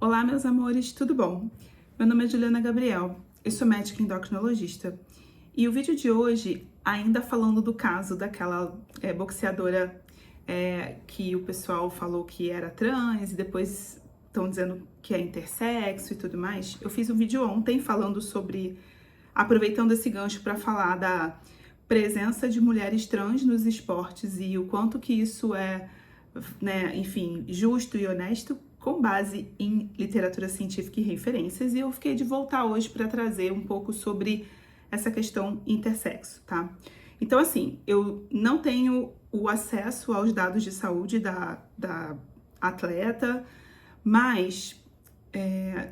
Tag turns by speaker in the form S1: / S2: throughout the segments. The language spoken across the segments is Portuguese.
S1: Olá, meus amores, tudo bom? Meu nome é Juliana Gabriel, eu sou médica endocrinologista e o vídeo de hoje, ainda falando do caso daquela boxeadora que o pessoal falou que era trans e depois estão dizendo que é intersexo e tudo mais. Eu fiz um vídeo ontem falando sobre, aproveitando esse gancho para falar da presença de mulheres trans nos esportes e o quanto que isso é, enfim, justo e honesto, com base em literatura científica e referências, e eu fiquei de voltar hoje para trazer um pouco sobre essa questão intersexo, tá? Então, assim, eu não tenho o acesso aos dados de saúde da atleta, mas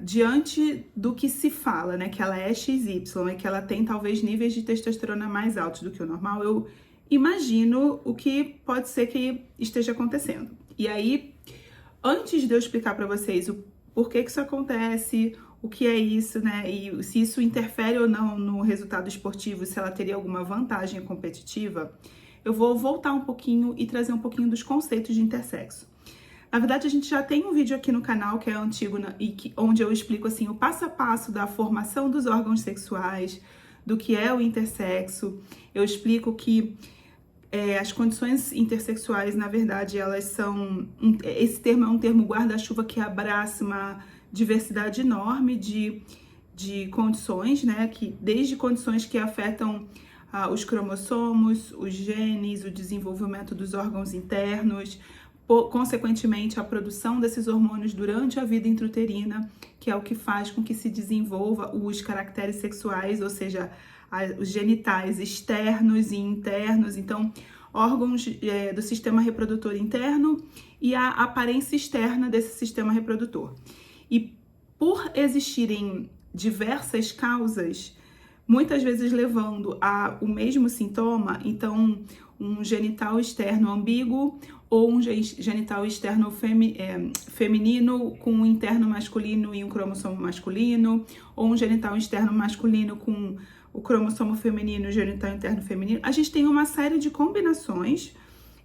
S1: diante do que se fala, né, que ela é XY e que ela tem talvez níveis de testosterona mais altos do que o normal, eu imagino o que pode ser que esteja acontecendo. E aí, antes de eu explicar para vocês o porquê que isso acontece, o que é isso, né, e se isso interfere ou não no resultado esportivo, se ela teria alguma vantagem competitiva, eu vou voltar um pouquinho e trazer um pouquinho dos conceitos de intersexo. Na verdade, a gente já tem um vídeo aqui no canal que é antigo onde eu explico assim o passo a passo da formação dos órgãos sexuais, do que é o intersexo. Eu explico que as condições intersexuais, na verdade, elas são... Esse termo é um termo guarda-chuva que abraça uma diversidade enorme de condições, né? Desde condições que afetam os cromossomos, os genes, o desenvolvimento dos órgãos internos, consequentemente a produção desses hormônios durante a vida intrauterina, que é o que faz com que se desenvolva os caracteres sexuais, ou seja, os genitais externos e internos, então órgãos do sistema reprodutor interno e a aparência externa desse sistema reprodutor. E por existirem diversas causas, muitas vezes levando a o mesmo sintoma, então um genital externo ambíguo ou um genital externo feminino com um interno masculino e um cromossomo masculino, ou um genital externo masculino com o cromossomo feminino e o genital interno feminino. A gente tem uma série de combinações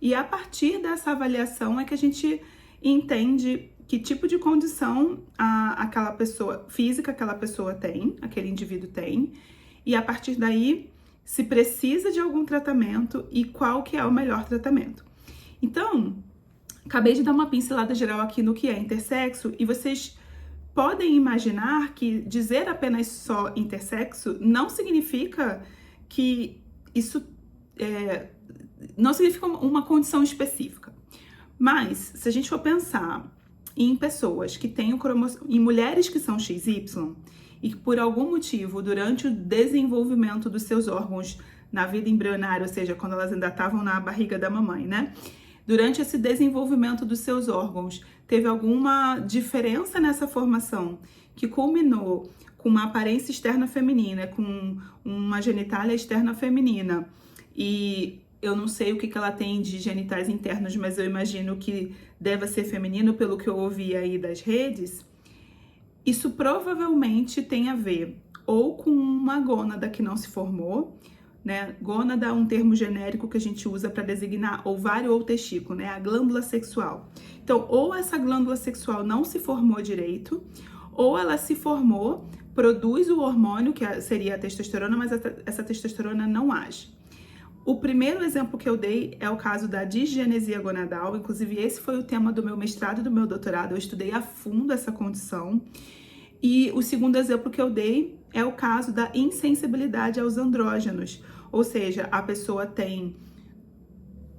S1: e a partir dessa avaliação é que a gente entende que tipo de condição aquela pessoa física, aquela pessoa tem, aquele indivíduo tem, e a partir daí se precisa de algum tratamento e qual que é o melhor tratamento. Então, acabei de dar uma pincelada geral aqui no que é intersexo e vocês podem imaginar que dizer apenas só intersexo não significa que isso não significa uma condição específica. Mas, se a gente for pensar em pessoas que têm em mulheres que são XY e que por algum motivo, durante o desenvolvimento dos seus órgãos na vida embrionária, ou seja, quando elas ainda estavam na barriga da mamãe, né? Durante esse desenvolvimento dos seus órgãos, teve alguma diferença nessa formação que culminou com uma aparência externa feminina, com uma genitália externa feminina, e eu não sei o que ela tem de genitais internos, mas eu imagino que deva ser feminino, pelo que eu ouvi aí das redes. Isso provavelmente tem a ver ou com uma gônada que não se formou, né? Gônada é um termo genérico que a gente usa para designar ovário ou testículo, né? A glândula sexual. Então, ou essa glândula sexual não se formou direito, ou ela se formou, produz o hormônio, que seria a testosterona, mas essa testosterona não age. O primeiro exemplo que eu dei é o caso da disgenesia gonadal, inclusive esse foi o tema do meu mestrado e do meu doutorado, eu estudei a fundo essa condição. E o segundo exemplo que eu dei é o caso da insensibilidade aos andrógenos, ou seja, a pessoa tem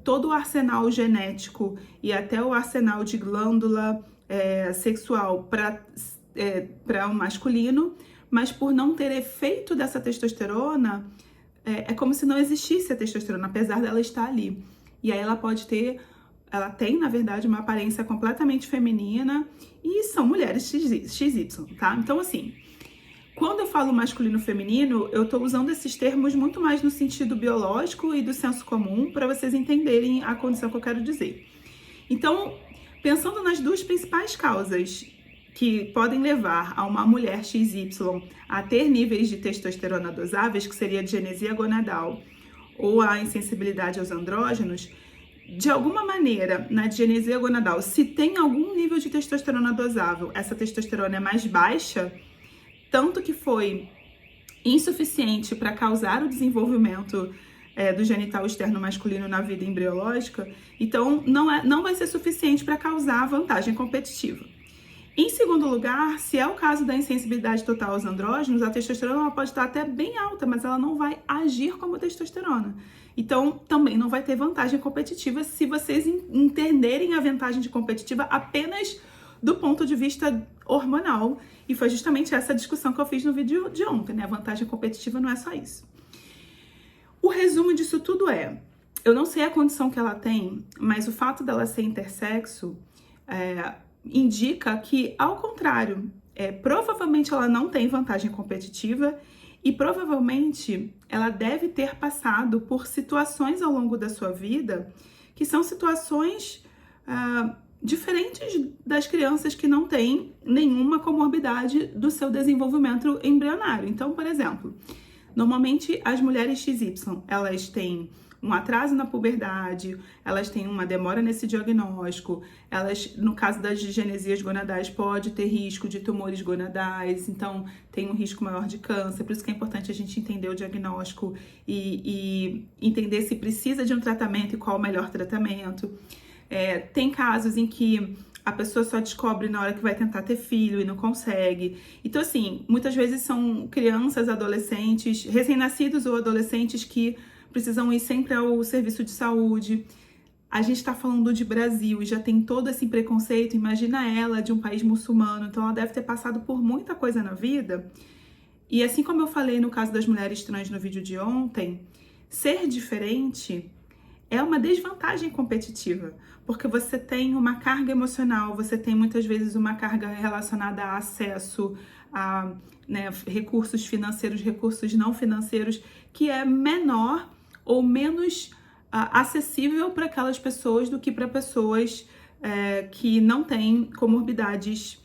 S1: todo o arsenal genético e até o arsenal de glândula sexual para o masculino, mas por não ter efeito dessa testosterona, é como se não existisse a testosterona, apesar dela estar ali. E aí ela tem, na verdade, uma aparência completamente feminina e são mulheres XY, tá? Então, assim, quando eu falo masculino e feminino, eu tô usando esses termos muito mais no sentido biológico e do senso comum para vocês entenderem a condição que eu quero dizer. Então, pensando nas duas principais causas que podem levar a uma mulher XY a ter níveis de testosterona dosáveis, que seria a disgenesia gonadal ou a insensibilidade aos andrógenos, de alguma maneira, na disgenesia gonadal, se tem algum nível de testosterona dosável, essa testosterona é mais baixa, tanto que foi insuficiente para causar o desenvolvimento do genital externo masculino na vida embriológica, então não vai ser suficiente para causar vantagem competitiva. Em segundo lugar, se é o caso da insensibilidade total aos andrógenos, a testosterona ela pode estar até bem alta, mas ela não vai agir como testosterona. Então, também não vai ter vantagem competitiva se vocês entenderem a vantagem de competitiva apenas do ponto de vista hormonal. E foi justamente essa discussão que eu fiz no vídeo de ontem, né? A vantagem competitiva não é só isso. O resumo disso tudo eu não sei a condição que ela tem, mas o fato dela ser intersexo indica que, ao contrário, provavelmente ela não tem vantagem competitiva e provavelmente ela deve ter passado por situações ao longo da sua vida que são situações diferentes das crianças que não têm nenhuma comorbidade do seu desenvolvimento embrionário. Então, por exemplo, normalmente as mulheres XY, elas têm um atraso na puberdade, elas têm uma demora nesse diagnóstico, elas, no caso das disgenesias gonadais, pode ter risco de tumores gonadais, então tem um risco maior de câncer, por isso que é importante a gente entender o diagnóstico e entender se precisa de um tratamento e qual o melhor tratamento. Tem casos em que a pessoa só descobre na hora que vai tentar ter filho e não consegue. Então, assim, muitas vezes são crianças, adolescentes, recém-nascidos ou adolescentes que precisam ir sempre ao serviço de saúde. A gente está falando de Brasil e já tem todo esse preconceito. Imagina ela de um país muçulmano, então ela deve ter passado por muita coisa na vida. E assim como eu falei no caso das mulheres trans no vídeo de ontem, ser diferente é uma desvantagem competitiva, porque você tem uma carga emocional, você tem muitas vezes uma carga relacionada a acesso a recursos financeiros, recursos não financeiros, que é menor ou menos acessível para aquelas pessoas do que para pessoas que não têm comorbidades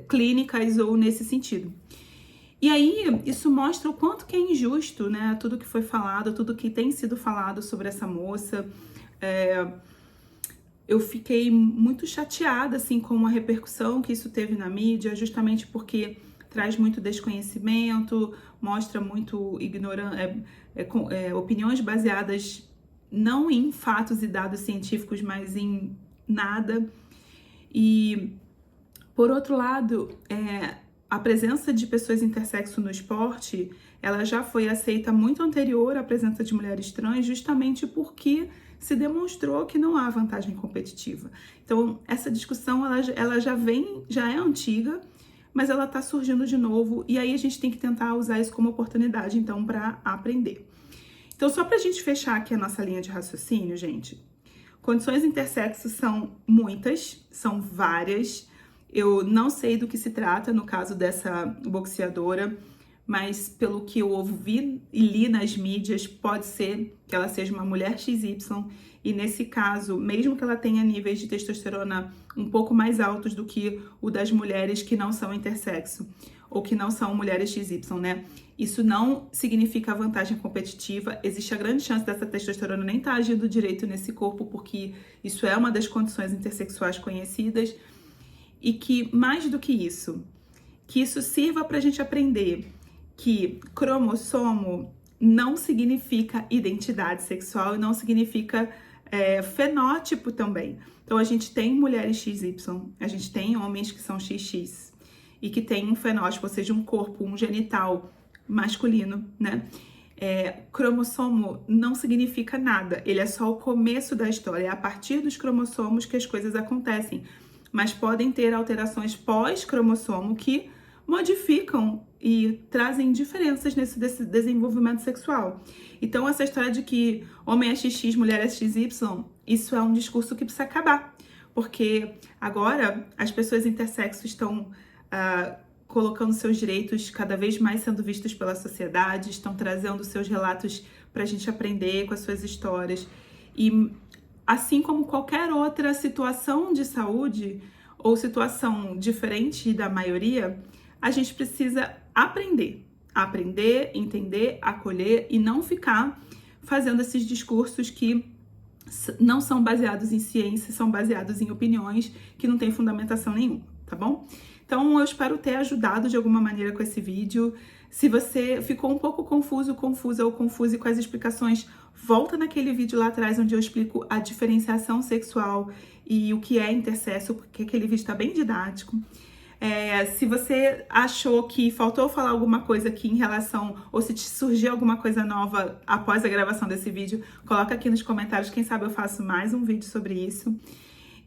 S1: clínicas ou nesse sentido. E aí, isso mostra o quanto que é injusto, né? Tudo que foi falado, tudo que tem sido falado sobre essa moça. Eu fiquei muito chateada, assim, com a repercussão que isso teve na mídia, justamente porque traz muito desconhecimento, mostra muito opiniões baseadas não em fatos e dados científicos, mas em nada. E, por outro lado, a presença de pessoas intersexo no esporte, ela já foi aceita muito anterior à presença de mulheres trans, justamente porque se demonstrou que não há vantagem competitiva. Então, essa discussão, ela já é antiga, mas ela está surgindo de novo, e aí a gente tem que tentar usar isso como oportunidade, então, para aprender. Então, só para a gente fechar aqui a nossa linha de raciocínio, gente, condições intersexo são muitas, são várias. Eu não sei do que se trata no caso dessa boxeadora, mas pelo que eu ouvi e li nas mídias, pode ser que ela seja uma mulher XY, e nesse caso, mesmo que ela tenha níveis de testosterona um pouco mais altos do que o das mulheres que não são intersexo, ou que não são mulheres XY, né? Isso não significa vantagem competitiva, existe a grande chance dessa testosterona nem estar agindo direito nesse corpo, porque isso é uma das condições intersexuais conhecidas, e que, mais do que isso sirva para a gente aprender que cromossomo não significa identidade sexual e não significa fenótipo também. Então, a gente tem mulheres XY, a gente tem homens que são XX e que tem um fenótipo, ou seja, um corpo, um genital masculino, né? Cromossomo não significa nada, ele é só o começo da história, é a partir dos cromossomos que as coisas acontecem, mas podem ter alterações pós-cromossomo que modificam e trazem diferenças nesse desenvolvimento sexual. Então, essa história de que homem é XX, mulher é XY, isso é um discurso que precisa acabar, porque agora as pessoas intersexo estão colocando seus direitos cada vez mais sendo vistos pela sociedade, estão trazendo seus relatos para a gente aprender com as suas histórias. E assim como qualquer outra situação de saúde ou situação diferente da maioria, a gente precisa aprender, entender, acolher e não ficar fazendo esses discursos que não são baseados em ciência, são baseados em opiniões que não têm fundamentação nenhuma, tá bom? Então, eu espero ter ajudado de alguma maneira com esse vídeo. Se você ficou um pouco confuso, confusa ou confuse com as explicações, volta naquele vídeo lá atrás onde eu explico a diferenciação sexual e o que é intersexo, porque aquele vídeo está bem didático. Se você achou que faltou falar alguma coisa aqui em relação, ou se te surgiu alguma coisa nova após a gravação desse vídeo, coloca aqui nos comentários, quem sabe eu faço mais um vídeo sobre isso.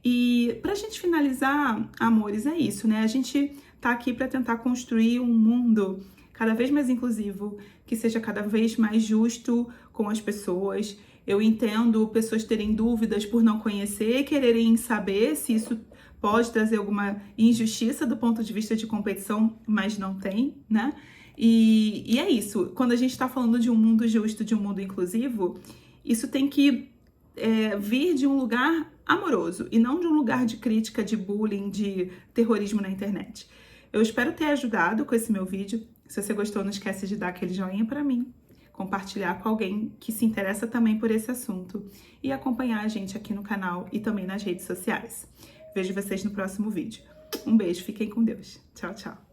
S1: E pra gente finalizar, amores, é isso, né? A gente tá aqui pra tentar construir um mundo cada vez mais inclusivo, que seja cada vez mais justo com as pessoas. Eu entendo pessoas terem dúvidas por não conhecer, quererem saber se isso pode trazer alguma injustiça do ponto de vista de competição, mas não tem, né? E é isso. Quando a gente tá falando de um mundo justo, de um mundo inclusivo, isso tem que vir de um lugar amoroso e não de um lugar de crítica, de bullying, de terrorismo na internet. Eu espero ter ajudado com esse meu vídeo. Se você gostou, não esquece de dar aquele joinha pra mim, compartilhar com alguém que se interessa também por esse assunto e acompanhar a gente aqui no canal e também nas redes sociais. Vejo vocês no próximo vídeo. Um beijo, fiquem com Deus. Tchau, tchau.